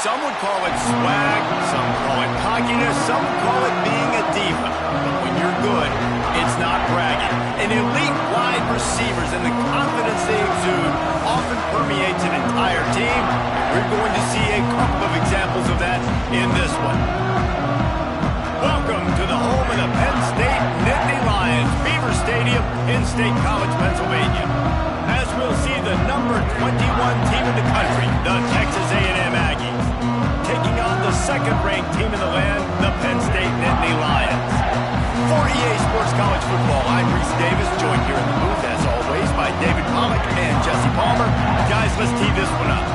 Some would call it swag, some call it cockiness, some call it being a diva. But when you're good, it's not bragging. And elite wide receivers and the confidence they exude often permeates an entire team. We're going to see a couple of examples of that in this one. Welcome to the home of the Penn State Nittany Lions, Beaver Stadium in State College, Pennsylvania. As we'll see the number 21 team in the country, the Texas A&M Aggies, taking on the second-ranked team in the land, the Penn State Nittany Lions. For EA Sports College Football, I'm Reese Davis, joined here in the booth, as always, by David Pollack and Jesse Palmer. Guys, let's tee this one up.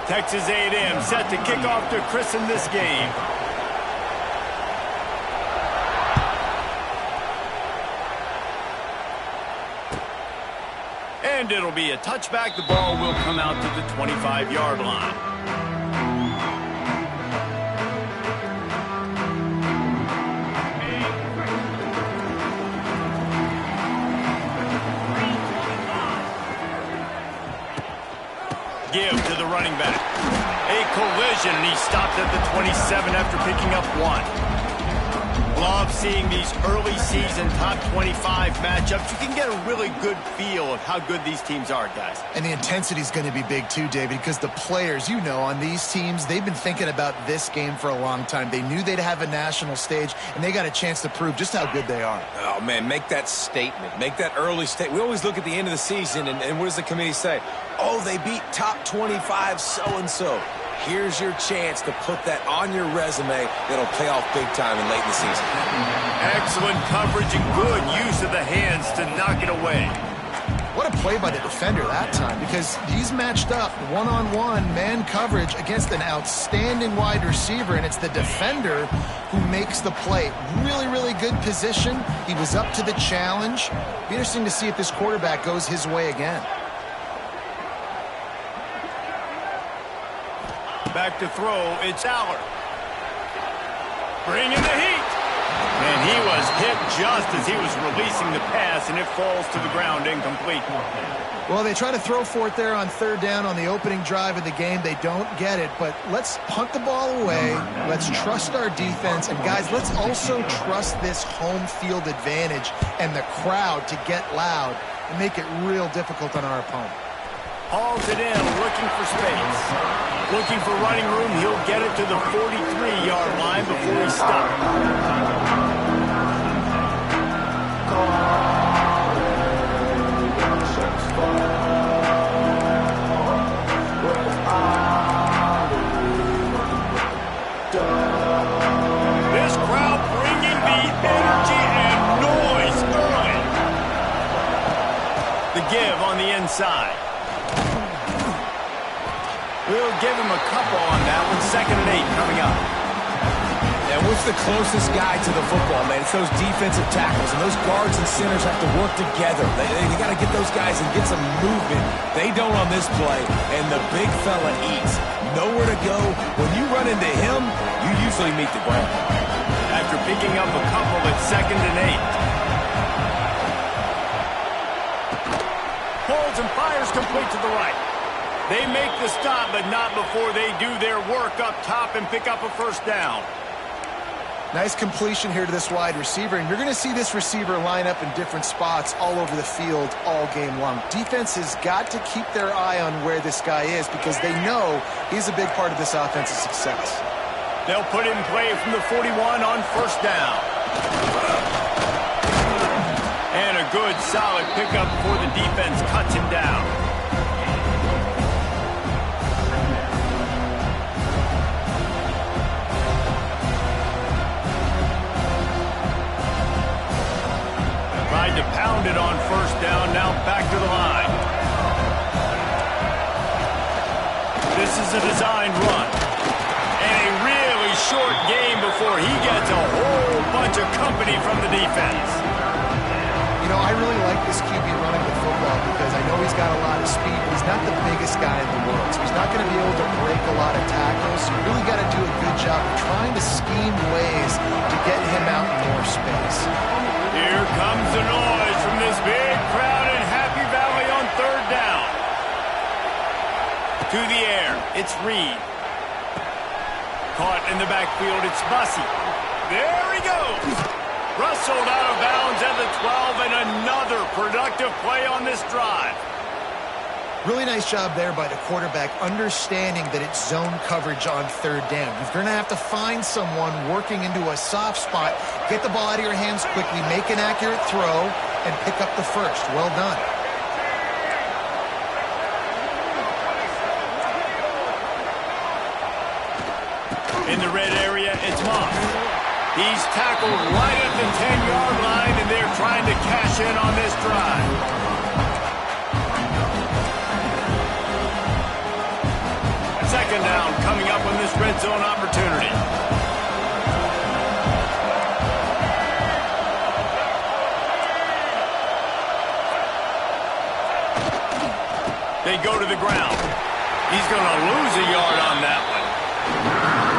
Texas A&M set to kick off to christen this game. And it'll be a touchback. The ball will come out to the 25-yard line. Give to the running back. A collision, and he stopped at the 27 after picking up one. Love seeing these early season top 25 matchups. You can get a really good feel of how good these teams are, guys. And the intensity is going to be big too, David, because the players, you know, on these teams, they've been thinking about this game for a long time. They knew they'd have a national stage, and they got a chance to prove just how good they are. Oh, man, make that statement. Make that early statement. We always look at the end of the season, and what does the committee say? Oh, they beat top 25 so-and-so. Here's your chance to put that on your resume that'll pay off big time in late in the season. Excellent coverage and good use of the hands to knock it away. What a play by the defender that time, because he's matched up one-on-one man coverage against an outstanding wide receiver, and it's the defender who makes the play. Really, really good position. He was up to the challenge. Be interesting to see if this quarterback goes his way again. Back to throw, it's Aller. Bringing the heat. And he was hit just as he was releasing the pass, and it falls to the ground incomplete. Well, they try to throw for it there on third down on the opening drive of the game. They don't get it, but let's punt the ball away. Let's trust our defense. And, guys, let's also trust this home field advantage and the crowd to get loud and make it real difficult on our opponent. Hauls it in, looking for space. Looking for running room, he'll get it to the 43-yard line before he stops. This crowd bringing the energy and noise early. The give on the inside. We'll give him a couple on that one. 2nd and 8 coming up. And what's the closest guy to the football, man? It's those defensive tackles, and those guards and centers have to work together. They got to get those guys and get some movement. They don't on this play, and the big fella eats. Nowhere to go. When you run into him, you usually meet the ground. After picking up a couple, it's 2nd and 8. Holds and fires complete to the right. They make the stop, but not before they do their work up top and pick up a first down. Nice completion here to this wide receiver, and you're going to see this receiver line up in different spots all over the field all game long. Defense has got to keep their eye on where this guy is because they know he's a big part of this offensive success. They'll put in play from the 41 on first down. And a good, solid pickup before the defense cuts him down. Tried to pound it on first down, now back to the line. This is a designed run. And a really short game before he gets a whole bunch of company from the defense. You know, I really like this QB running the football because I know he's got a lot of speed, but he's not the biggest guy in the world. So he's not going to be able to break a lot of tackles. So you really got to do a good job of trying to scheme ways to get him out in more space. Here comes the noise from this big crowd in Happy Valley on third down. To the air, it's Reed. Caught in the backfield, it's Bussey. There he goes. Rustled out of bounds at the 12, and another productive play on this drive. Really nice job there by the quarterback, understanding that it's zone coverage on third down. You're going to have to find someone working into a soft spot, get the ball out of your hands quickly, make an accurate throw, and pick up the first. Well done. In the red area, it's Moss. He's tackled right at the 10-yard line, and they're trying to cash in on this drive. Second down coming up on this red zone opportunity. They go to the ground. He's going to lose a yard on that one.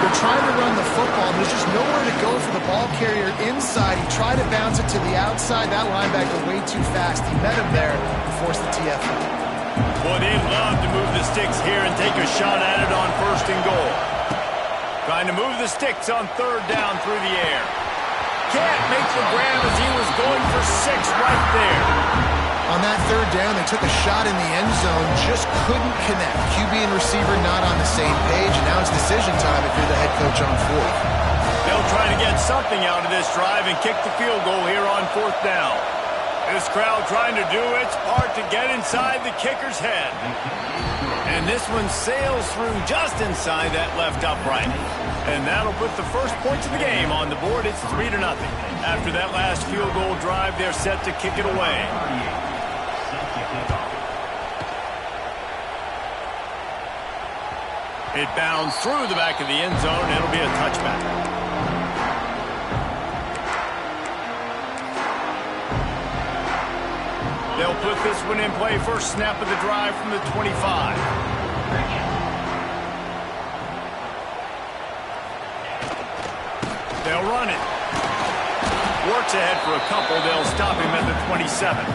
They're trying to run the football. There's just nowhere to go for the ball carrier inside. He tried to bounce it to the outside. That linebacker way too fast. He met him there and forced the TFL. Boy, they'd love to move the sticks here and take a shot at it on first and goal. Trying to move the sticks on third down through the air. Can't make the grab as he was going for 6 right there. On that third down, they took a shot in the end zone, just couldn't connect. QB and receiver not on the same page, and now it's decision time if you're the head coach on fourth. They'll try to get something out of this drive and kick the field goal here on fourth down. This crowd trying to do its part to get inside the kicker's head. And this one sails through just inside that left upright. And that'll put the first points of the game on the board. It's 3-0. After that last field goal drive, they're set to kick it away. It bounds through the back of the end zone. It'll be a touchback. They'll put this one in play. First snap of the drive from the 25. They'll run it. Works ahead for a couple. They'll stop him at the 27.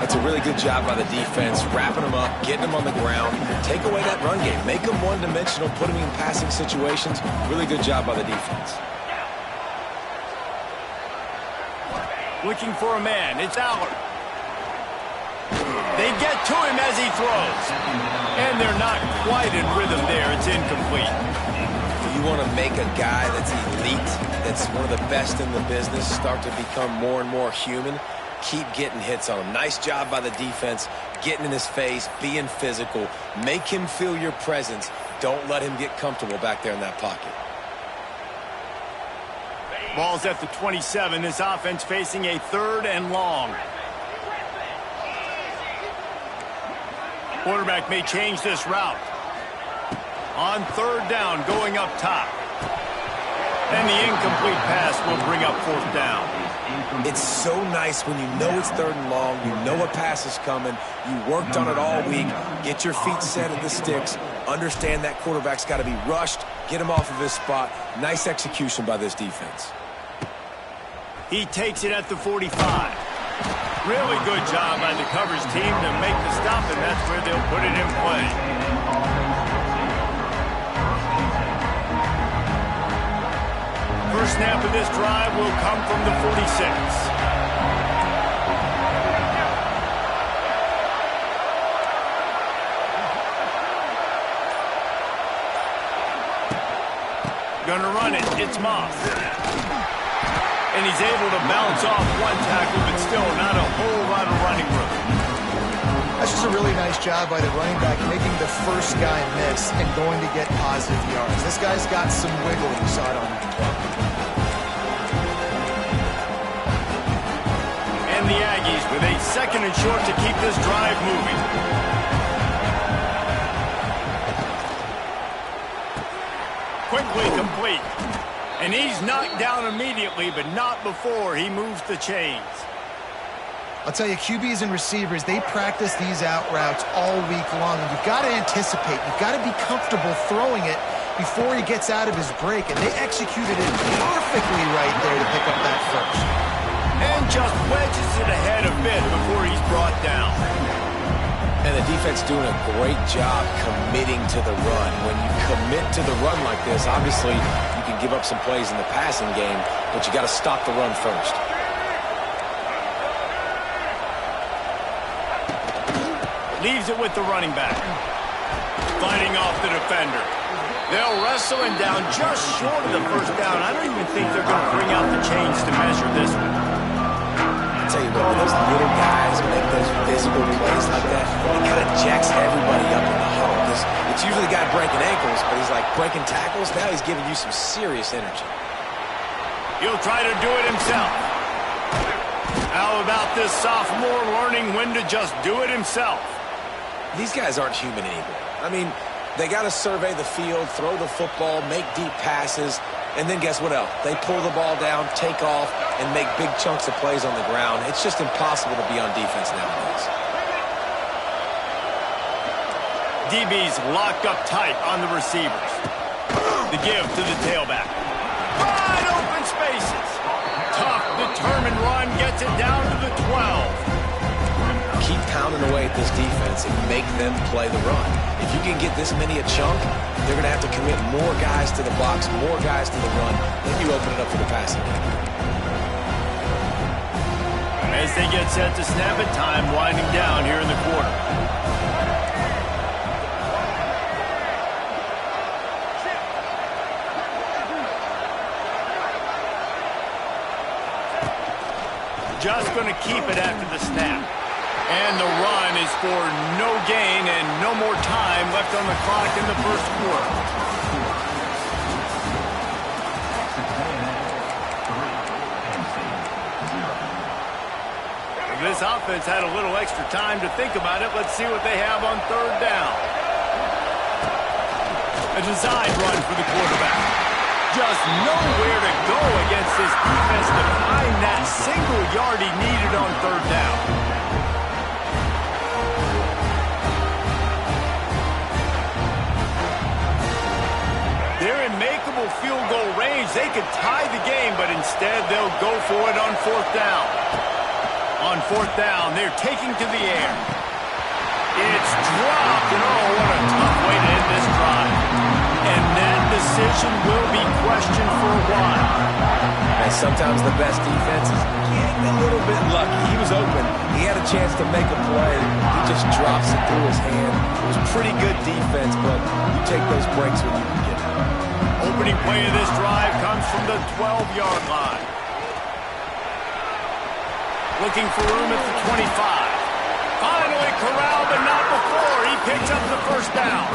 That's a really good job by the defense, wrapping them up, getting them on the ground. Take away that run game. Make them one-dimensional, put them in passing situations. Really good job by the defense. Looking for a man. It's Allard. They get to him as he throws. And they're not quite in rhythm there. It's incomplete. You want to make a guy that's elite, that's one of the best in the business, start to become more and more human. Keep getting hits on him. Nice job by the defense, getting in his face, being physical. Make him feel your presence. Don't let him get comfortable back there in that pocket. Ball's at the 27. This offense facing a 3rd and long. Quarterback may change this route. On 3rd down, going up top. And the incomplete pass will bring up 4th down. It's so nice when you know it's 3rd and long, you know a pass is coming, you worked on it all week, get your feet set at the sticks, understand that quarterback's got to be rushed, get him off of his spot. Nice execution by this defense. He takes it at the 45. Really good job by the coverage team to make the stop, and that's where they'll put it in play. First snap of this drive will come from the 46. Gonna run it. It's Moss. And he's able to bounce off one tackle, but still not a whole lot of running room. That's just a really nice job by the running back, making the first guy miss and going to get positive yards. This guy's got some wiggle. You saw it on that play. And the Aggies with a 2nd and short to keep this drive moving. quickly complete. And he's knocked down immediately, but not before he moves the chains. I'll tell you, QBs and receivers, they practice these out routes all week long. And you've got to anticipate. You've got to be comfortable throwing it before he gets out of his break. And they executed it perfectly right there to pick up that first. And just wedges it ahead a bit before he's brought down. And the defense doing a great job committing to the run. When you commit to the run like this, obviously you can give up some plays in the passing game, but you got to stop the run first. Leaves it with the running back. Fighting off the defender. They'll wrestle him down just short of the first down. I don't even think they're going to bring out the chains to measure this one. I tell you what, when those little guys make those physical plays like that, it kind of jacks everybody up in the huddle. It's usually the guy breaking ankles, but he's like breaking tackles. Now he's giving you some serious energy. He'll try to do it himself. How about this sophomore learning when to just do it himself? These guys aren't human anymore. I mean, they got to survey the field, throw the football, make deep passes, and then guess what else? They pull the ball down, take off, and make big chunks of plays on the ground. It's just impossible to be on defense nowadays. DB's locked up tight on the receivers. The give to the tailback. Wide open spaces. Tough, determined run gets it down to the 12. Keep pounding away at this defense and make them play the run. If you can get this many a chunk, they're going to have to commit more guys to the box, more guys to the run. Then you open it up for the passing game. As they get set to snap it, time winding down here in the quarter. Just going to keep it after the snap. And the run is for no gain and no more time left on the clock in the first quarter. This offense had a little extra time to think about it. Let's see what they have on third down. A design run for the quarterback. Just nowhere to go against this defense to find that single yard he needed on third down. They're in makeable field goal range. They could tie the game, but instead they'll go for it on fourth down. On fourth down, they're taking to the air. It's dropped, and oh, what a tough way to end this drive. And that decision will be questioned for a while. And sometimes the best defense is getting a little bit lucky. He was open. He had a chance to make a play. He just drops it through his hand. It was pretty good defense, but you take those breaks when you can get it. Opening play of this drive comes from the 12-yard line. Looking for room at the 25. Finally corralled, but not before. He picks up the first down.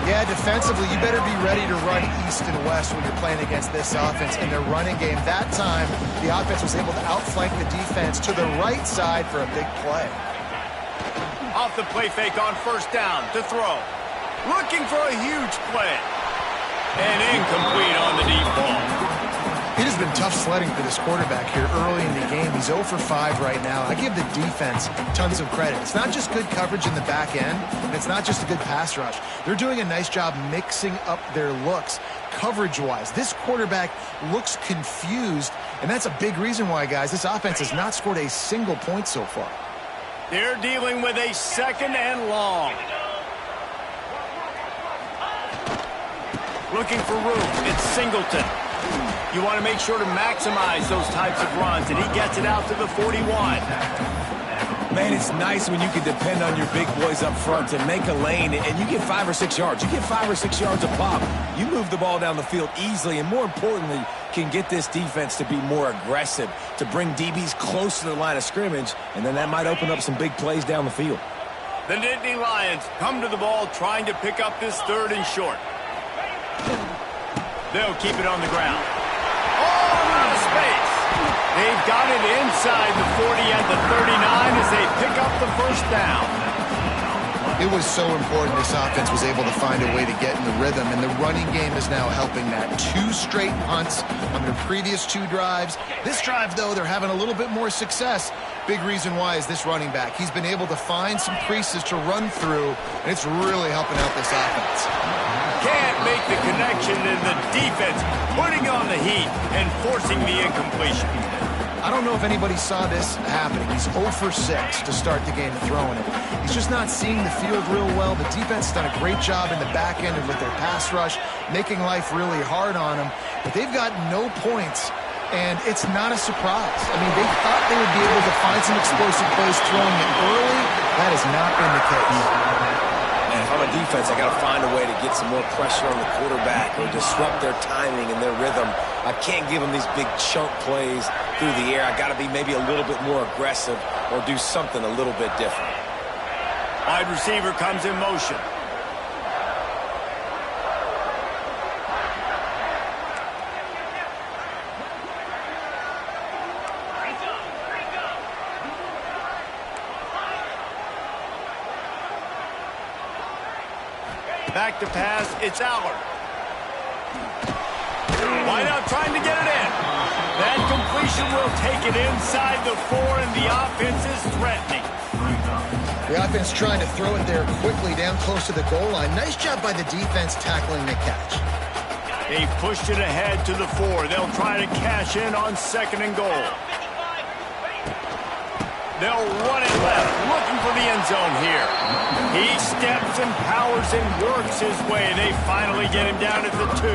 Yeah, defensively, you better be ready to run east and west when you're playing against this offense in their running game. That time, the offense was able to outflank the defense to the right side for a big play. Off the play fake on first down to throw. Looking for a huge play. And incomplete on the deep ball. It has been tough sledding for this quarterback here early in the game. He's 0 for 5 right now. I give the defense tons of credit. It's not just good coverage in the back end, and it's not just a good pass rush. They're doing a nice job mixing up their looks coverage-wise. This quarterback looks confused, and that's a big reason why, guys, this offense has not scored a single point so far. They're dealing with a second and long. Looking for room. It's Singleton. You want to make sure to maximize those types of runs, and he gets it out to the 41. Man, it's nice when you can depend on your big boys up front to make a lane, and you get 5 or 6 yards. You get 5 or 6 yards a pop. You move the ball down the field easily, and more importantly, can get this defense to be more aggressive, to bring DBs close to the line of scrimmage, and then that might open up some big plays down the field. The Nittany Lions come to the ball trying to pick up this third and short. They'll keep it on the ground. All out of space. They've got it inside the 40 and the 39 as they pick up the first down. It was so important this offense was able to find a way to get in the rhythm, and the running game is now helping that. 2 straight punts on their previous 2 drives. This drive, though, they're having a little bit more success. Big reason why is this running back. He's been able to find some creases to run through, and it's really helping out this offense. Can't make the connection, and the defense putting on the heat and forcing the incompletion. I don't know if anybody saw this happening. He's 0 for 6 to start the game throwing it. He's just not seeing the field real well. The defense has done a great job in the back end and with their pass rush, making life really hard on him. But they've got no points, and it's not a surprise. I mean, they thought they would be able to find some explosive plays throwing it early. That has not been the case. And if I'm a defense, I got to find a way to get some more pressure on the quarterback or disrupt their timing and their rhythm. I can't give them these big chunk plays through the air. I got to be maybe a little bit more aggressive or do something a little bit different. Wide receiver comes in motion. Back to pass, it's Allard. Wide out trying to get it in. That completion will take it inside the 4, and the offense is threatening. The offense trying to throw it there quickly down close to the goal line. Nice job by the defense tackling the catch. They pushed it ahead to the 4. They'll try to cash in on 2nd and goal. They'll run it left, looking for the end zone here. He steps and powers and works his way. They finally get him down at the 2.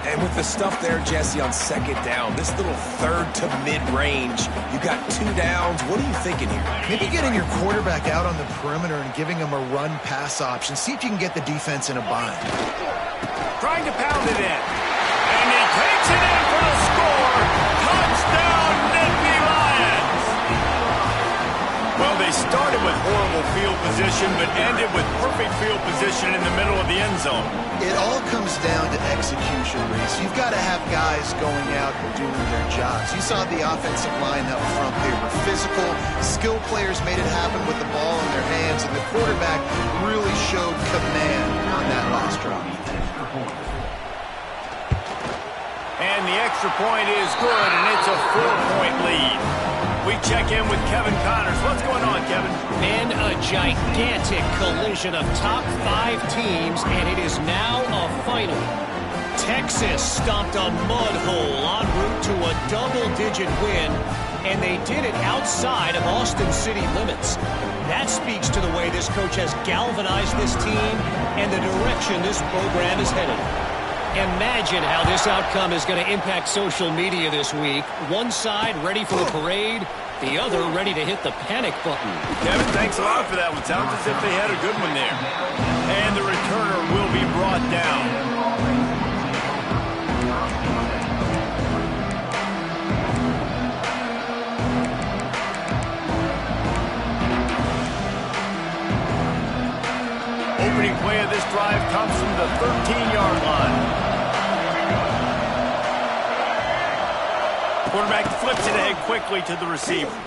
And with the stuff there, Jesse, on 2nd down, this little 3rd to mid-range, you got 2 downs. What are you thinking here? Maybe getting your quarterback out on the perimeter and giving him a run-pass option. See if you can get the defense in a bind. Trying to pound it in. And he takes it in for the score. Touchdown, Nittany Lions! Well, they started with horrible field position, but ended with perfect field position in the middle of the end zone. It all comes down to execution, Reese. You've got to have guys going out and doing their jobs. You saw the offensive line up front. They were physical. Skill players made it happen with the ball in their hands, and the quarterback really showed command on that last drive. And the extra point is good, and it's a 4-point lead. We check in with Kevin Connors. What's going on, Kevin? And a gigantic collision of top 5 teams, and it is now a final. Texas stomped a mud hole en route to a double-digit win, and they did it outside of Austin city limits. That speaks to the way this coach has galvanized this team and the direction this program is headed. Imagine how this outcome is going to impact social media this week. One side ready for a parade, the other ready to hit the panic button. Kevin, thanks a lot for that one. Sounds as if they had a good one there. And the returner will be brought down. Opening play of this drive comes from the 13-yard line. Quarterback flips it ahead quickly to the receiver.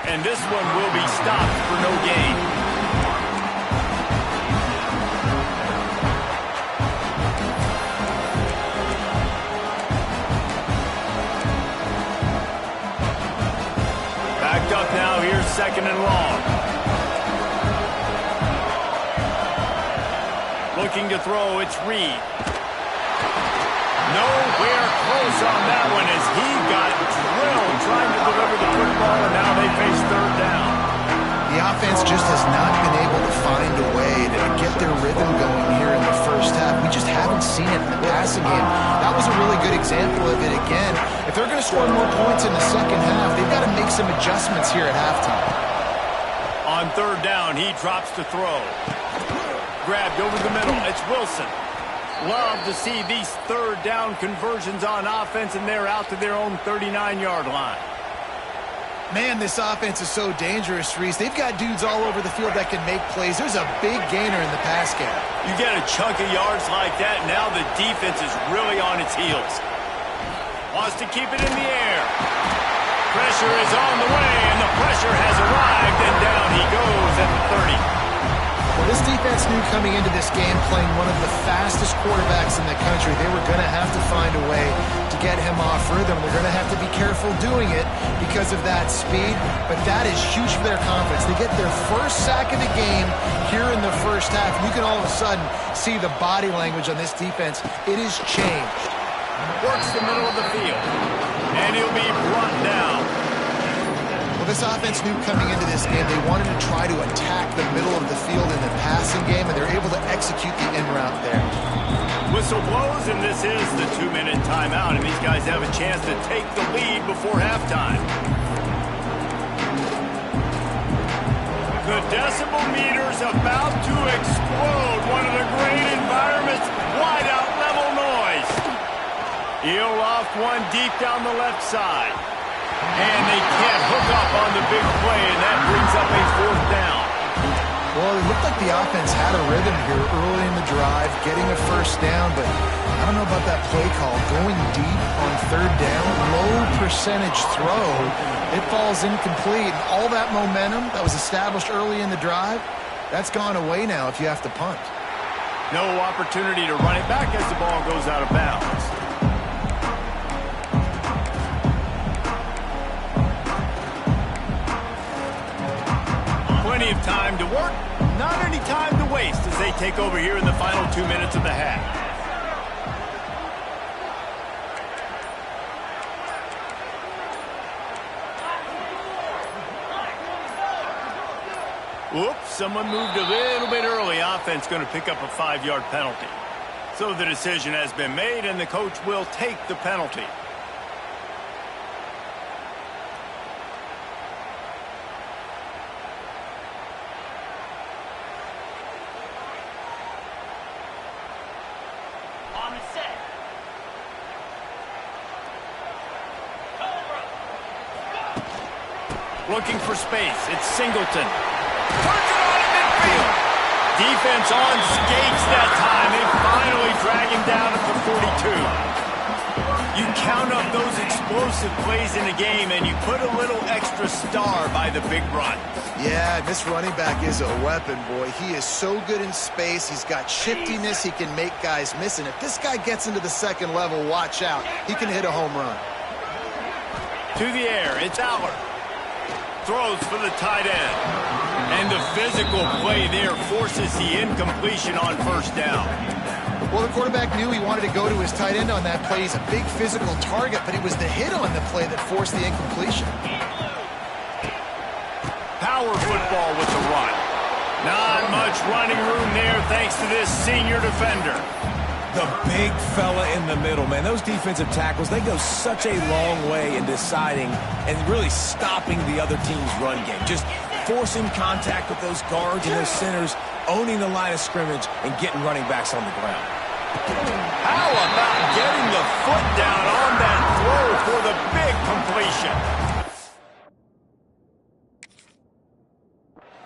And this one will be stopped for no gain. Backed up now, here's 2nd and long. Looking to throw, it's Reed. Nowhere close on that one as he got drilled trying to deliver the football, and now they face 3rd down. The offense just has not been able to find a way to get their rhythm going here in the first half. We just haven't seen it in the passing game. That was a really good example of it again. If they're going to score more points in the second half, they've got to make some adjustments here at halftime. On 3rd down, he drops to throw. Grabbed over the middle. It's Wilson. Love to see these 3rd down conversions on offense, and they're out to their own 39-yard line. Man, this offense is so dangerous, Reese. They've got dudes all over the field that can make plays. There's a big gainer in the pass game. You get a chunk of yards like that, now the defense is really on its heels. Wants to keep it in the air. Pressure pressure is on the way, and the pressure has arrived, and down he goes at the 30. Well, this defense knew coming into this game, playing one of the fastest quarterbacks in the country, they were going to have to find a way to get him off rhythm. They're going to have to be careful doing it because of that speed, but that is huge for their confidence. They get their first sack of the game here in the first half, and you can all of a sudden see the body language on this defense. It has changed. Works the middle of the field, and he'll be brought down. Well, this offense knew coming into this game they wanted to try to attack the middle of the field in the passing game, and they're able to execute the in route there. Whistle blows, and this is the 2-minute timeout, and these guys have a chance to take the lead before halftime. The decibel meter's about to explode. One of the great environments, wide out level noise. He'll loft one deep down the left side. And they can't hook up on the big play, and that brings up a 4th down. Well, it looked like the offense had a rhythm here early in the drive, getting a first down, but I don't know about that play call. Going deep on 3rd down, low percentage throw, it falls incomplete. And all that momentum that was established early in the drive, that's gone away now if you have to punt. No opportunity to run it back as the ball goes out of bounds. Plenty of time to work, not any time to waste as they take over here in the final 2 minutes of the half. Oops, someone moved a little bit early. Offense going to pick up a 5-yard penalty. So the decision has been made, and the coach will take the penalty. Looking for space. It's Singleton. Turns it on at midfield. Defense on skates that time. They finally drag him down at the 42. You count up those explosive plays in a game, and you put a little extra star by the big run. Yeah, this running back is a weapon, boy. He is so good in space. He's got shiftiness. He can make guys miss. And if this guy gets into the 2nd level, watch out. He can hit a home run. To the air. It's Aller. Throws for the tight end. And the physical play there forces the incompletion on 1st down. Well, the quarterback knew he wanted to go to his tight end on that play. He's a big physical target, but it was the hit on the play that forced the incompletion. Power football with the run. Not much running room there thanks to this senior defender. The big fella in the middle, man. Those defensive tackles, they go such a long way in deciding and really stopping the other team's run game. Just forcing contact with those guards and those centers, owning the line of scrimmage, and getting running backs on the ground. How about getting the foot down on that throw for the big completion?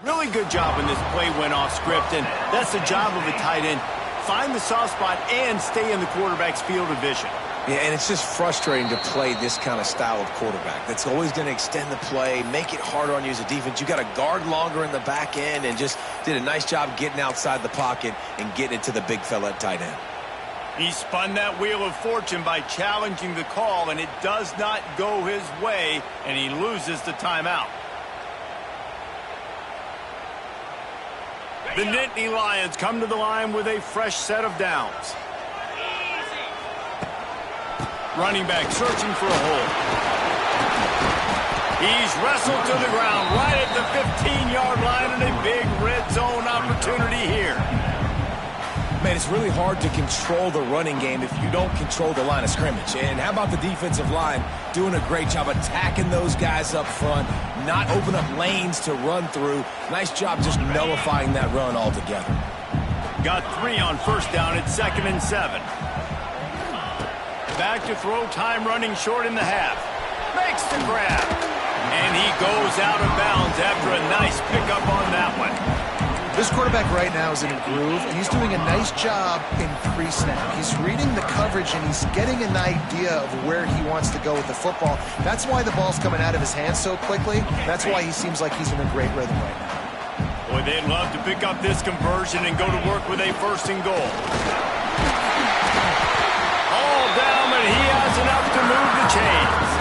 Really good job when this play went off script, and that's the job of a tight end. Find the soft spot and stay in the quarterback's field of vision. Yeah, and it's just frustrating to play this kind of style of quarterback. That's always going to extend the play, make it harder on you as a defense. You got to guard longer in the back end, and just did a nice job getting outside the pocket and getting it to the big fella at tight end. He spun that wheel of fortune by challenging the call, and it does not go his way, and he loses the timeout. The Nittany Lions come to the line with a fresh set of downs. Running back searching for a hole. He's wrestled to the ground right at the 15-yard line, and a big red zone opportunity here. Man, it's really hard to control the running game if you don't control the line of scrimmage. And how about the defensive line doing a great job attacking those guys up front, not open up lanes to run through. Nice job just nullifying that run altogether. Got 3 on 1st down at 2nd and 7. Back to throw, time running short in the half. Makes the grab. And he goes out of bounds after a nice pickup on that one. This quarterback right now is in a groove, and he's doing a nice job in pre-snap. He's reading the coverage, and he's getting an idea of where he wants to go with the football. That's why the ball's coming out of his hands so quickly. That's why he seems like he's in a great rhythm right now. Boy, they'd love to pick up this conversion and go to work with a 1st and goal. All down, but he has enough to move the chains.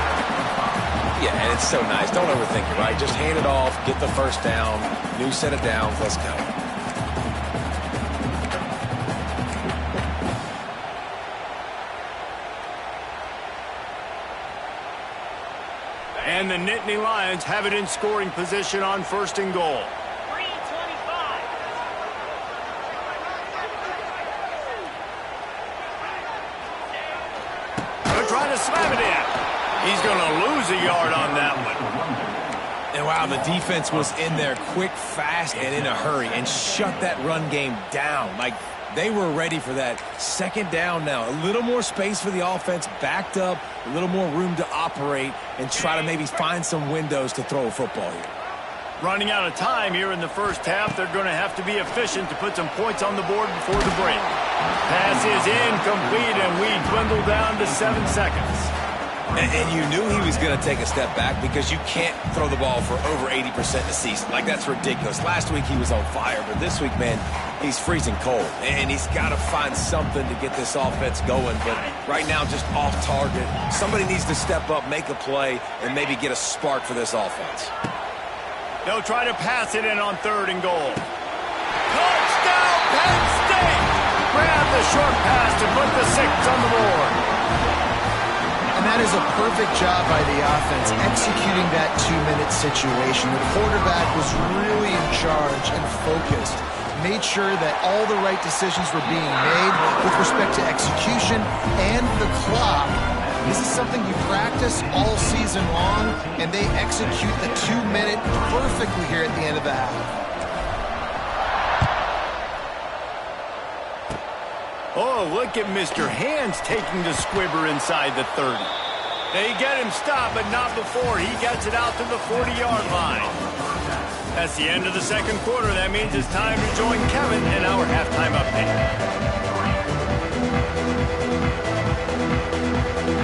Yeah, and it's so nice. Don't overthink it, right? Just hand it off, get the 1st down, new set of downs, let's go. And the Nittany Lions have it in scoring position on 1st and goal. They're trying to slam it in. He's going to lose a yard on that one. And wow, the defense was in there quick, fast, and in a hurry and shut that run game down. Like, they were ready for that 2nd down now. A little more space for the offense, backed up, a little more room to operate and try to maybe find some windows to throw a football here. Running out of time here in the 1st half, they're going to have to be efficient to put some points on the board before the break. Pass is incomplete, and we dwindle down to 7 seconds. And you knew he was going to take a step back because you can't throw the ball for over 80% in a season. Like, that's ridiculous. Last week he was on fire, but this week, man, he's freezing cold. And he's got to find something to get this offense going. But right now, just off target. Somebody needs to step up, make a play, and maybe get a spark for this offense. They'll try to pass it in on 3rd and goal. Touchdown, Penn State! Grab the short pass to put the 6 on the board. And that is a perfect job by the offense, executing that 2-minute situation. The quarterback was really in charge and focused. Made sure that all the right decisions were being made with respect to execution and the clock. This is something you practice all season long, and they execute the 2-minute perfectly here at the end of the half. Oh, look at Mr. Hands taking the squibber inside the 30. They get him stopped, but not before he gets it out to the 40-yard line. That's the end of the 2nd quarter. That means it's time to join Kevin in our halftime update.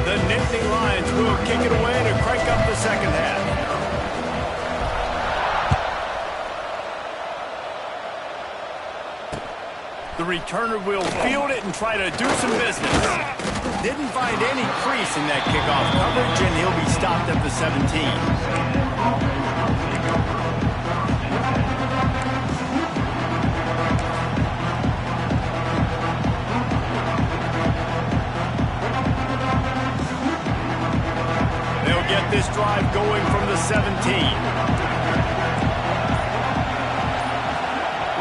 The Nittany Lions will kick it away to crank up the 2nd half. The returner will field it and try to do some business. Didn't find any crease in that kickoff coverage, and he'll be stopped at the 17. They'll get this drive going from the 17.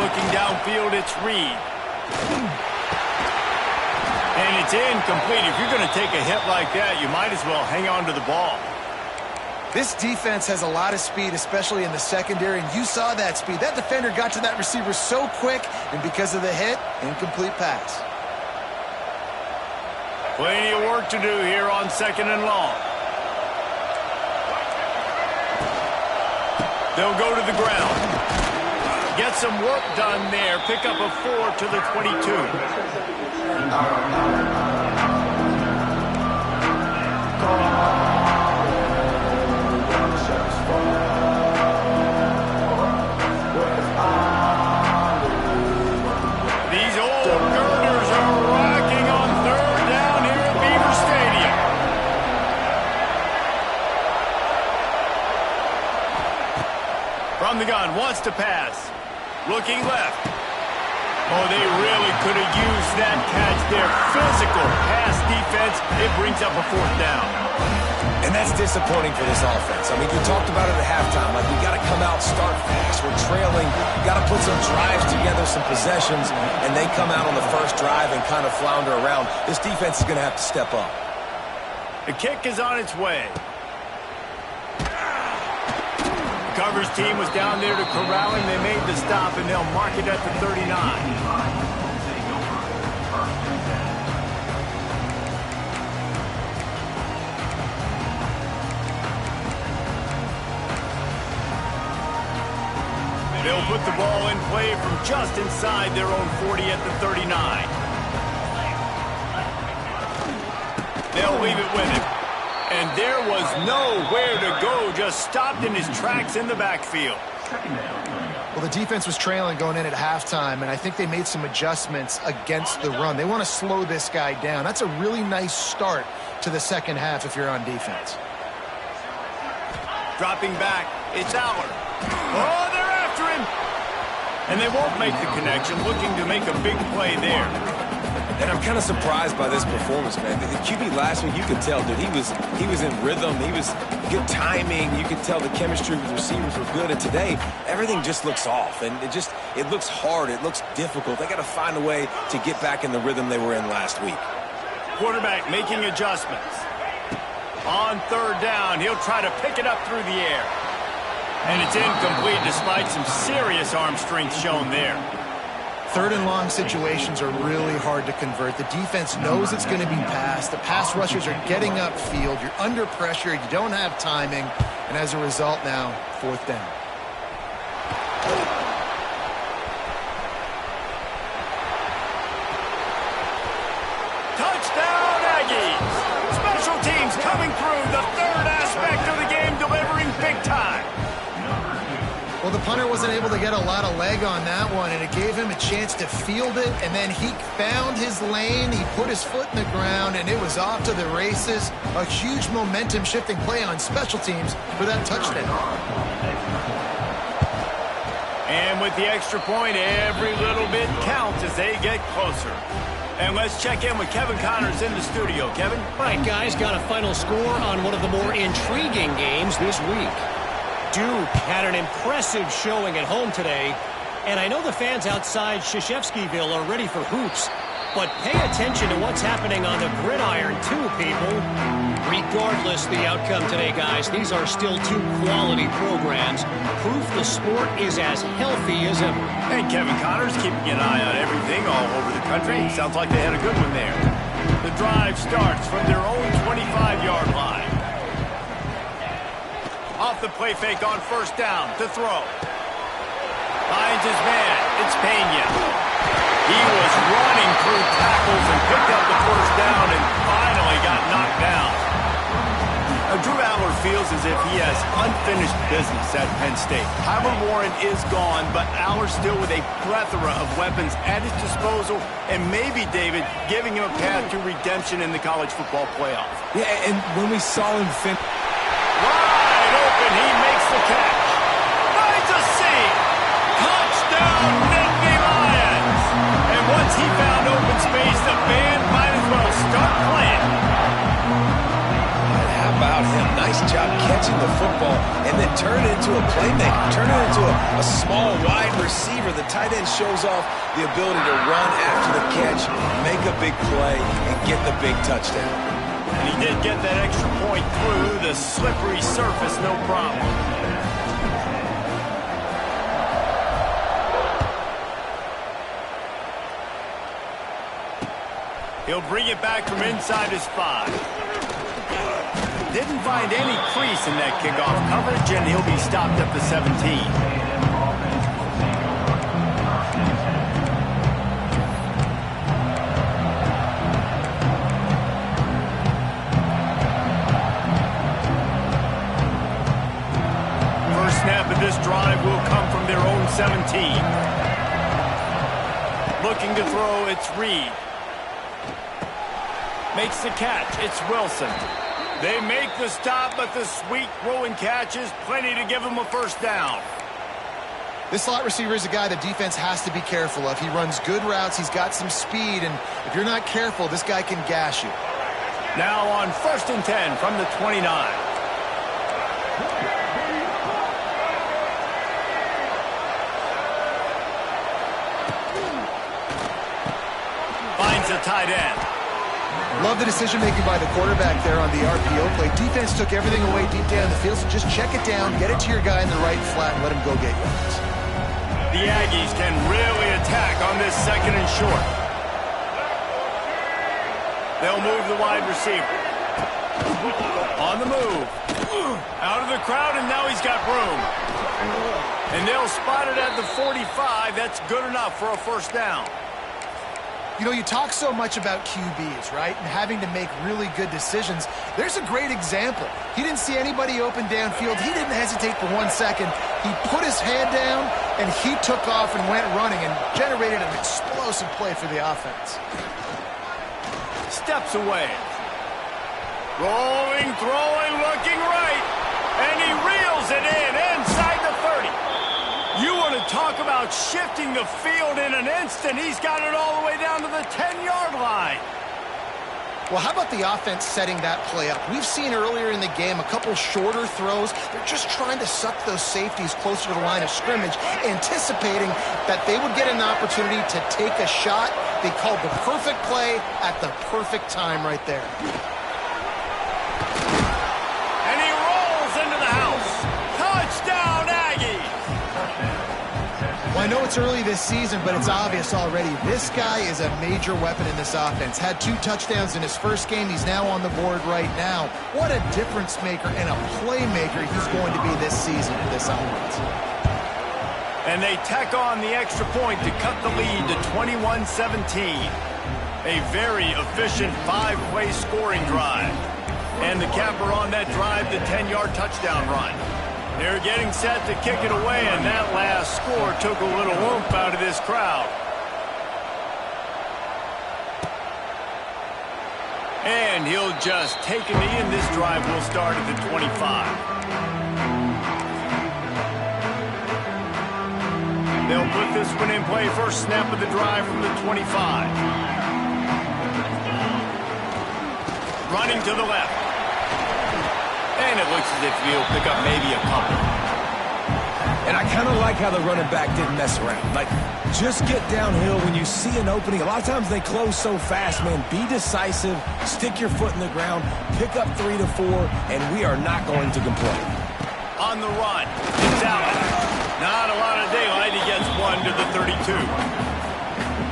Looking downfield, it's Reed. And it's incomplete. If you're going to take a hit like that, you might as well hang on to the ball. This defense has a lot of speed, especially in the secondary, and you saw that speed. That defender got to that receiver so quick, and because of the hit, incomplete pass. Plenty of work to do here on 2nd and long. They'll go to the ground. Get some work done there. Pick up a 4 to the 22. These old girders are rocking on 3rd down here at Beaver Stadium. From the gun, wants to pass. Looking left. Oh, they really could have used that catch there. Physical pass defense. It brings up a 4th down. And that's disappointing for this offense. I mean, we talked about it at halftime. Like, we got to come out, start fast. We're trailing. Got to put some drives together, some possessions, and they come out on the 1st drive and kind of flounder around. This defense is going to have to step up. The kick is on its way. Coverage team was down there to corral him. They made the stop, and they'll mark it at the 39. They'll put the ball in play from just inside their own 40 at the 39. They'll leave it with him. And there was nowhere to go, just stopped in his tracks in the backfield. Well, the defense was trailing going in at halftime, and I think they made some adjustments against the run. They want to slow this guy down. That's a really nice start to the second half if you're on defense. Dropping back, it's Aller. Oh, they're after him! And they won't make the connection, looking to make a big play there. And I'm kind of surprised by this performance, man. The QB last week, you could tell, dude, he was in rhythm. He was good timing. You could tell the chemistry with receivers were good. And today, everything just looks off. And it looks hard. It looks difficult. They got to find a way to get back in the rhythm they were in last week. Quarterback making adjustments. On third down, he'll try to pick it up through the air. And it's incomplete despite some serious arm strength shown there. Third and long situations are really hard to convert. The defense knows it's going to be passed. The pass rushers are getting upfield. You're under pressure. You don't have timing. And as a result now, fourth down. Touchdown, Aggies! Special teams coming through. The third aspect of the game, delivering big time. Well, the punter wasn't able to get a lot of leg on that one, and it gave him a chance to field it, and then he found his lane, he put his foot in the ground, and it was off to the races. A huge momentum-shifting play on special teams for that touchdown. And with the extra point, every little bit counts as they get closer. And let's check in with Kevin Connors in the studio. Kevin? All right, guys, got a final score on one of the more intriguing games this week. Duke had an impressive showing at home today, and I know the fans outside Krzyzewskiville are ready for hoops, but pay attention to what's happening on the gridiron too, people. Regardless the outcome today, guys, these are still two quality programs. Proof the sport is as healthy as ever. And Kevin Connors keeping an eye on everything all over the country. Sounds like they had a good one there. The drive starts from their own 25-yard line. Off the play fake on first down to throw. Finds his man. It's Pena. He was running through tackles and picked up the first down and finally got knocked down. Now, Drew Aller feels as if he has unfinished business at Penn State. Kyler Warren is gone, but Aller still with a plethora of weapons at his disposal and maybe, David, giving him a path to redemption in the college football playoff. Yeah, and when we saw him finish... Open, he makes the catch. Finds a seam. Touchdown, Nittany Lions. And once he found open space, the band might as well start playing. And how about him? Nice job catching the football and then turn it into a playmaker. Turn it into a small, wide receiver. The tight end shows off the ability to run after the catch, make a big play, and get the big touchdown. And he did get that extra point through the slippery surface, no problem. He'll bring it back from inside his 5. Didn't find any crease in that kickoff coverage, and he'll be stopped at the 17. Snap of this drive will come from their own 17. Looking to throw, it's Reed. Makes the catch, it's Wilson. They make the stop, but the sweet throwing catch is plenty to give them a first down. This slot receiver is a guy the defense has to be careful of. He runs good routes, he's got some speed, and if you're not careful, this guy can gash you. Now on 1st and 10 from the 29. Finds a tight end. Love the decision-making by the quarterback there on the RPO play. Defense took everything away deep down the field, so just check it down, get it to your guy in the right flat, and let him go get yards. The Aggies can really attack on this 2nd and short. They'll move the wide receiver. On the move. Out of the crowd, and now he's got room. And they'll spot it at the 45. That's good enough for a first down. You know, you talk so much about QBs, right? And having to make really good decisions. There's a great example. He didn't see anybody open downfield. He didn't hesitate for 1 second. He put his head down, and he took off and went running and generated an explosive play for the offense. Steps away. Rolling, throwing, looking right. And he reels it in inside the 30. You want to talk about shifting the field in an instant. He's got it all the way down to the 10-yard line. Well, how about the offense setting that play up? We've seen earlier in the game a couple shorter throws. They're just trying to suck those safeties closer to the line of scrimmage, anticipating that they would get an opportunity to take a shot. They called the perfect play at the perfect time right there. And he rolls into the house. Touchdown, Aggies! Well, I know it's early this season, but it's obvious already. This guy is a major weapon in this offense. Had 2 touchdowns in his first game. He's now on the board right now. What a difference maker and a playmaker he's going to be this season in this offense. And they tack on the extra point to cut the lead to 21-17. A very efficient 5-play scoring drive. And the capper on that drive, the 10-yard touchdown run. They're getting set to kick it away, and that last score took a little oomph out of this crowd. And he'll just take a knee, and this drive will start at the 25. They'll put this one in play. First snap of the drive from the 25. Running to the left. And it looks as if he'll pick up maybe a couple. And I kind of like how the running back didn't mess around. Like, just get downhill when you see an opening. A lot of times they close so fast, man. Be decisive, stick your foot in the ground, pick up 3 to 4, and we are not going to complain. On the run, it's out. Not a lot of daylight. He gets one to the 32.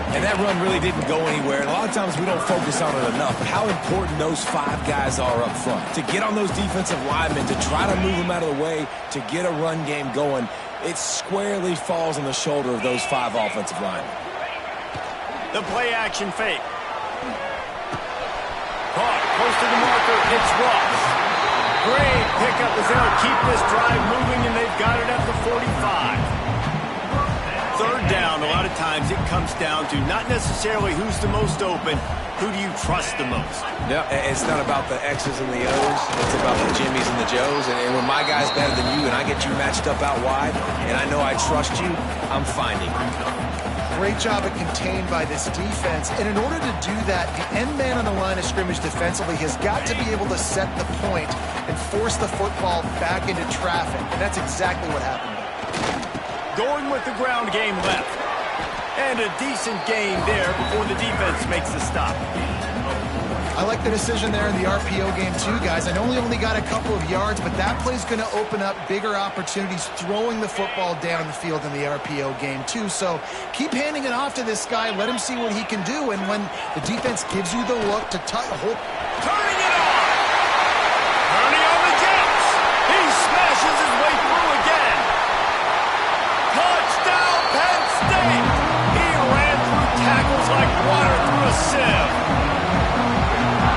And that run really didn't go anywhere. And a lot of times we don't focus on it enough. But how important those 5 guys are up front. To get on those defensive linemen, to try to move them out of the way, to get a run game going, it squarely falls on the shoulder of those 5 offensive linemen. The play action fake. Caught close to the marker. It's Ross. Great pickup as they'll keep this drive moving, and they've got it at the 45. Third down, a lot of times it comes down to not necessarily who's the most open, who do you trust the most? Yeah, it's not about the X's and the O's. It's about the Jimmys and the Joes. And when my guy's better than you and I get you matched up out wide and I know I trust you, I'm finding you. Great job at contained by this defense. And in order to do that, the end man on the line of scrimmage defensively has got to be able to set the point and force the football back into traffic. And that's exactly what happened. Going with the ground game left. And a decent gain there before the defense makes the stop. I like the decision there in the RPO game too, guys. I know he only got a couple of yards, but that play's going to open up bigger opportunities throwing the football down the field in the RPO game too. So keep handing it off to this guy. Let him see what he can do. And when the defense gives you the look to hold... Turning it on! Turning on the Jets! He smashes his way through again! Touchdown, Penn State! He ran through tackles like water through a sieve.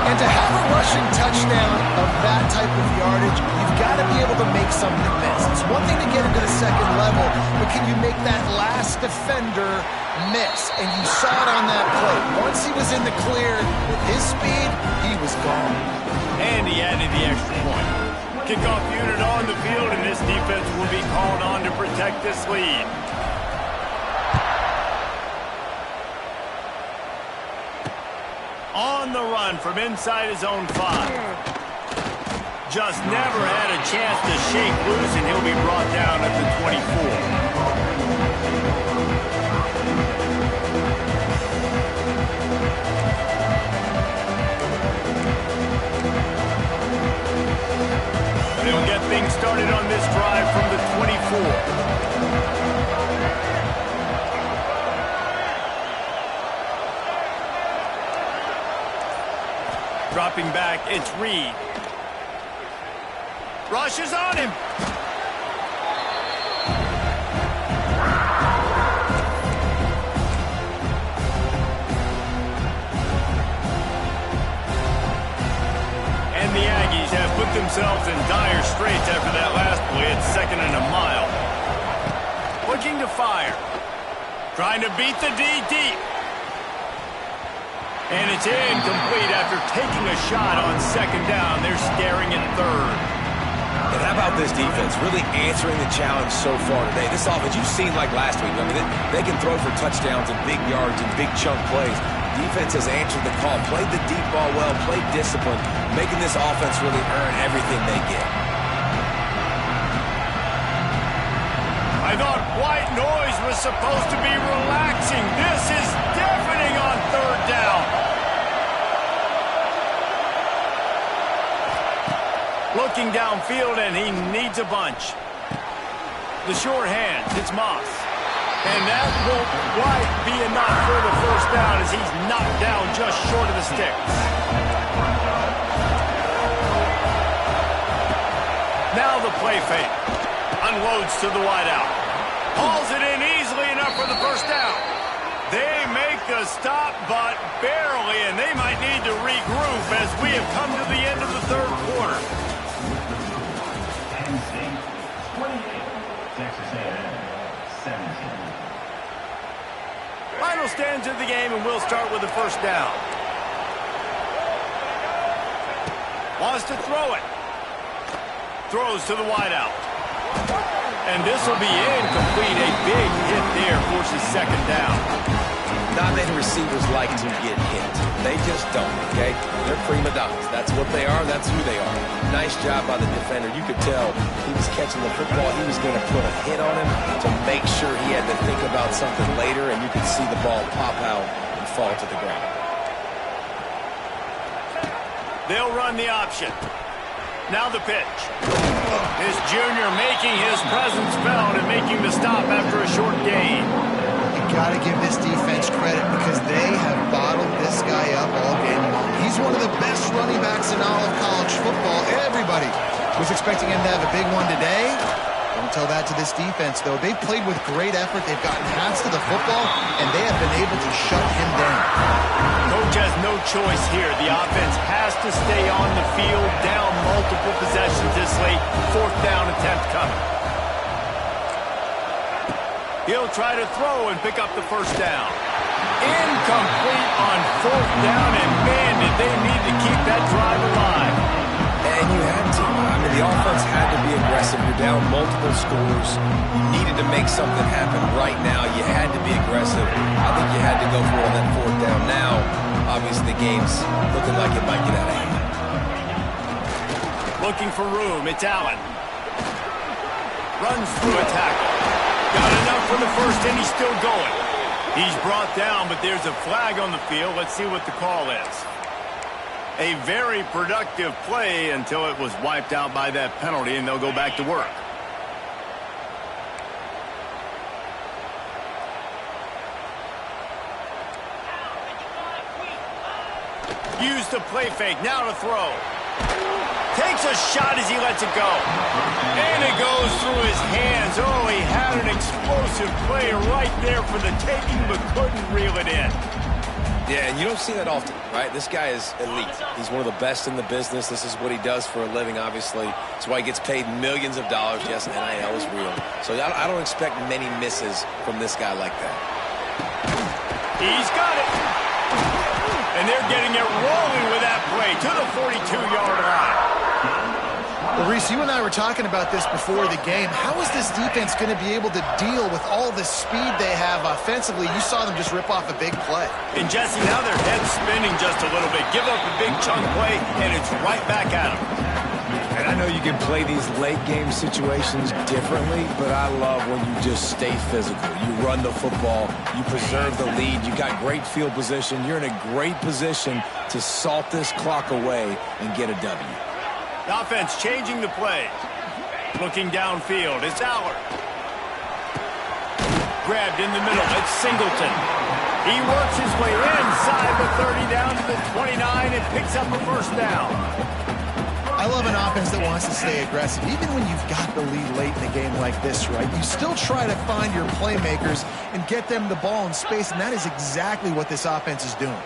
And to have a rushing touchdown of that type of yardage, you've got to be able to make something miss. It's one thing to get into the second level, but can you make that last defender miss? And you saw it on that play. Once he was in the clear with his speed, he was gone. And he added the extra point. Kickoff unit on the field, and this defense will be called on to protect this lead. On the run from inside his own 5. Just never had a chance to shake loose, and he'll be brought down at the 24. They'll get things started on this drive from the 24. Drop dropping back. It's Reed. Rushes on him. And the Aggies have put themselves in dire straits after that last play. It's 2nd and a mile. Looking to fire. Trying to beat the D deep. And it's incomplete after taking a shot on 2nd down. They're staring at 3rd. And how about this defense really answering the challenge so far today? This offense, you've seen like last week. I mean, they can throw for touchdowns and big yards and big chunk plays. Defense has answered the call, played the deep ball well, played discipline, making this offense really earn everything they get. I thought white noise was supposed to be relaxing. This is deafening on 3rd down. Looking downfield, and he needs a bunch. The short hands, it's Moss. And that won't quite be enough for the 1st down as he's knocked down just short of the sticks. Now the play fake. Unloads to the wideout. Hauls it in easily enough for the 1st down. They make the stop, but barely, and they might need to regroup as we have come to the end of the 3rd quarter. Penn State 28, Texas A&M 17. Final stands of the game, and we'll start with the 1st down. Wants to throw it. Throws to the wideout. And this will be incomplete. A big hit there forces 2nd down. Not many receivers like to get hit. They just don't, okay? They're prima donnas. That's what they are. That's who they are. Nice job by the defender. You could tell he was catching the football. He was going to put a hit on him to make sure he had to think about something later, and you could see the ball pop out and fall to the ground. They'll run the option. Now the pitch. This junior making his presence felt and making the stop after a short gain. You got to give this defense credit because they have bottled this guy up all game long. He's one of the best running backs in all of college football. Everybody was expecting him to have a big one today. Don't tell that to this defense, though. They've played with great effort. They've gotten hands to the football, and they have been able to shut him down. Coach has no choice here. The offense has to stay on the field, down multiple possessions this late. 4th down attempt coming. He'll try to throw and pick up the 1st down. Incomplete on 4th down, and man, did they need to keep that drive alive. And you had to. I mean, the offense had to be aggressive. You're down multiple scores. You needed to make something happen right now. You had to be aggressive. I think you had to go for it on that 4th down. Now, obviously, the game's looking like it might get out of hand. Looking for room. It's Allen. Runs through a tackle. Got enough for the 1st, and he's still going. He's brought down, but there's a flag on the field. Let's see what the call is. A very productive play until it was wiped out by that penalty, and they'll go back to work. Use the play fake. Now to throw. Takes a shot as he lets it go. And it goes through his hands. Oh, he had an explosive play right there for the taking, but couldn't reel it in. Yeah, and you don't see that often, right? This guy is elite. He's one of the best in the business. This is what he does for a living, obviously. That's why he gets paid millions of dollars. Yes, NIL is real. So I don't expect many misses from this guy like that. He's got it. And they're getting it rolling with that play to the 42-yard line. Well, Reese, you and I were talking about this before the game. How is this defense going to be able to deal with all the speed they have offensively? You saw them just rip off a big play. And, Jesse, now their head's spinning just a little bit. Give up a big chunk play, and it's right back at them. And I know you can play these late-game situations differently, but I love when you just stay physical. You run the football. You preserve the lead. You got great field position. You're in a great position to salt this clock away and get a W. The offense changing the play. Looking downfield. It's Allard. Grabbed in the middle. It's Singleton. He works his way inside the 30 down to the 29 and picks up a first down. I love an offense that wants to stay aggressive. Even when you've got the lead late in a game like this, right? You still try to find your playmakers and get them the ball in space, and that is exactly what this offense is doing.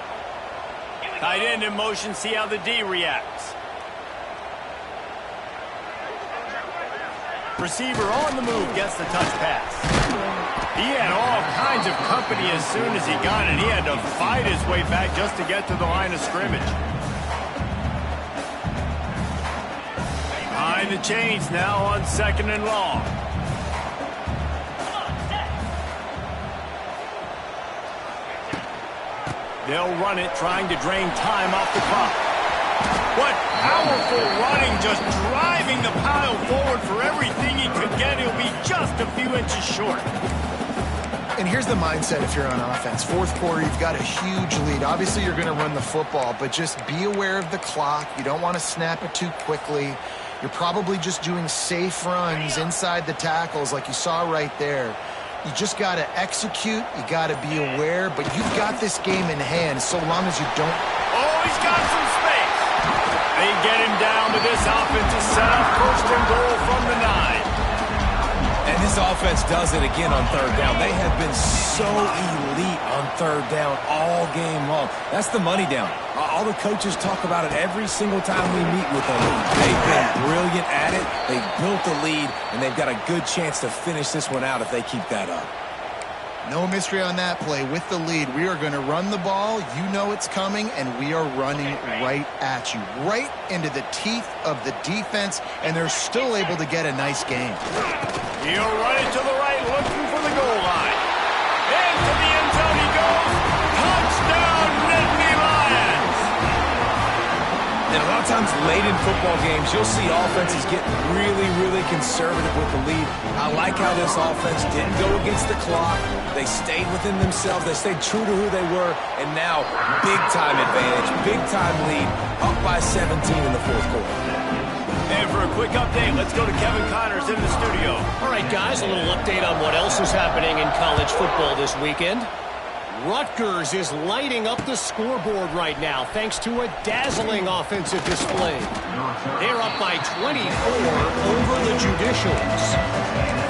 Tight end in motion, see how the D reacts. Receiver on the move, gets the touch pass. He had all kinds of company as soon as he got it. He had to fight his way back just to get to the line of scrimmage. Behind the chains now on 2nd and long. They'll run it, trying to drain time off the clock. What powerful running, just driving the pile forward for everything he could get. He'll be just a few inches short. And here's the mindset if you're on offense. Fourth quarter, you've got a huge lead. Obviously, you're going to run the football, but just be aware of the clock. You don't want to snap it too quickly. You're probably just doing safe runs inside the tackles like you saw right there. You just got to execute. You got to be aware, but you've got this game in hand so long as you don't. Oh, he's got some space. They get him down to this offensive setup. 1st and goal from the 9. And this offense does it again on 3rd down. They have been so elite on 3rd down all game long. That's the money down. All the coaches talk about it every single time we meet with them. They've been brilliant at it. They've built the lead, and they've got a good chance to finish this one out if they keep that up. No mystery on that play. With the lead, we are going to run the ball. You know it's coming, and we are running right at you, right into the teeth of the defense, and they're still able to get a nice game. He'll run it to the right, looking for the goal line. Into the end zone he goes. Touchdown, Nittany Lions! And a lot of times late in football games, you'll see offenses get really, really conservative with the lead. I like how this offense didn't go against the clock. They stayed within themselves. They stayed true to who they were. And now, big-time advantage, big-time lead, up by 17 in the 4th quarter. And for a quick update, let's go to Kevin Connors in the studio. All right, guys, a little update on what else is happening in college football this weekend. Rutgers is lighting up the scoreboard right now thanks to a dazzling offensive display. They're up by 24 over the Judicials.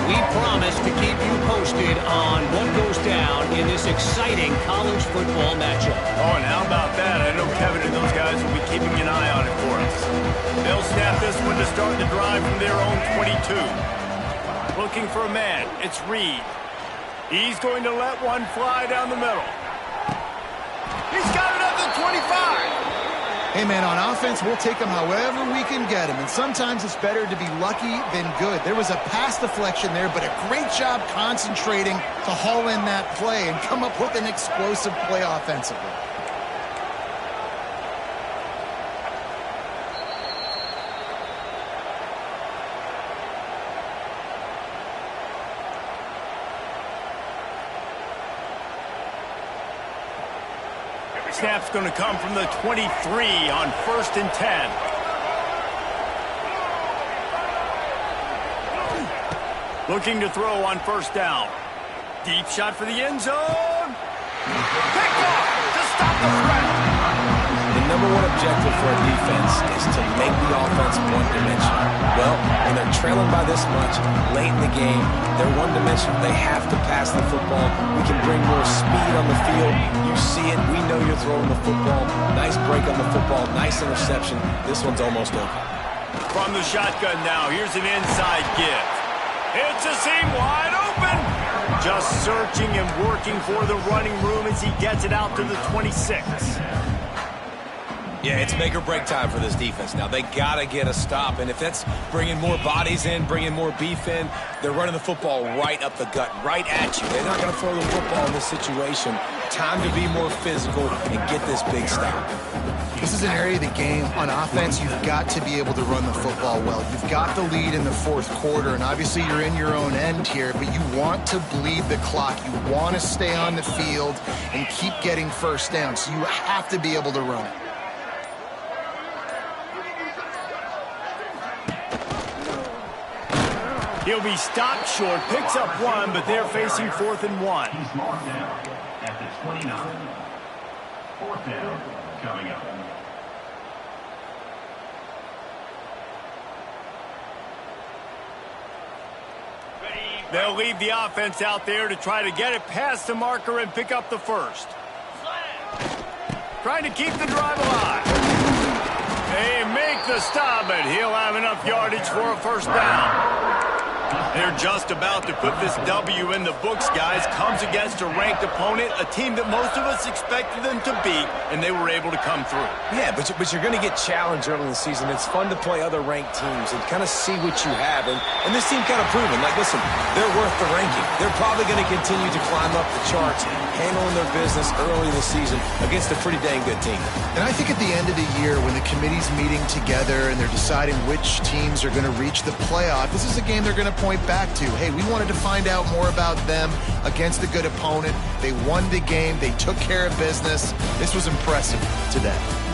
We promise to keep you posted on what goes down in this exciting college football matchup. Oh, and how about that? I know Kevin and those guys will be keeping an eye on it for us. They'll snap this one to start the drive from their own 22. Looking for a man. It's Reed. He's going to let one fly down the middle. He's got it up to 25. Hey, man, on offense, we'll take them however we can get them. And sometimes it's better to be lucky than good. There was a pass deflection there, but a great job concentrating to haul in that play and come up with an explosive play offensively. Snap's going to come from the 23 on 1st and 10. Looking to throw on 1st down. Deep shot for the end zone. Picked off to stop the threat. The number one objective for a defense is to make the offense one-dimensional. Well, when they're trailing by this much late in the game, they're one-dimensional. They have to pass the football. We can bring more speed on the field. You see it. We know you're throwing the football. Nice break on the football. Nice interception. This one's almost over. From the shotgun now, here's an inside give. It's a seam wide open. Just searching and working for the running room as he gets it out to the 26. Yeah, it's make or break time for this defense now. They got to get a stop, and if that's bringing more bodies in, bringing more beef in, they're running the football right up the gut, right at you. They're not going to throw the football in this situation. Time to be more physical and get this big stop. This is an area of the game on offense you've got to be able to run the football well. You've got the lead in the 4th quarter, and obviously you're in your own end here, but you want to bleed the clock. You want to stay on the field and keep getting 1st down, so you have to be able to run it. He'll be stopped short, picks up one, but they're facing 4th and 1. at the 29. Fourth down coming up. They'll leave the offense out there to try to get it past the marker and pick up the first. Trying to keep the drive alive. They make the stop, but he'll have enough yardage for a first down. They're just about to put this W in the books, guys. Comes against a ranked opponent, a team that most of us expected them to beat, and they were able to come through. Yeah, but you're going to get challenged early in the season. It's fun to play other ranked teams and kind of see what you have. And this team kind of proven, like, listen, they're worth the ranking. They're probably going to continue to climb up the charts, handling their business early in the season against a pretty dang good team. And I think at the end of the year, when the committee's meeting together and they're deciding which teams are going to reach the playoff, this is a game they're going to point back to. Hey, we wanted to find out more about them against a good opponent. They won the game. They took care of business. This was impressive today.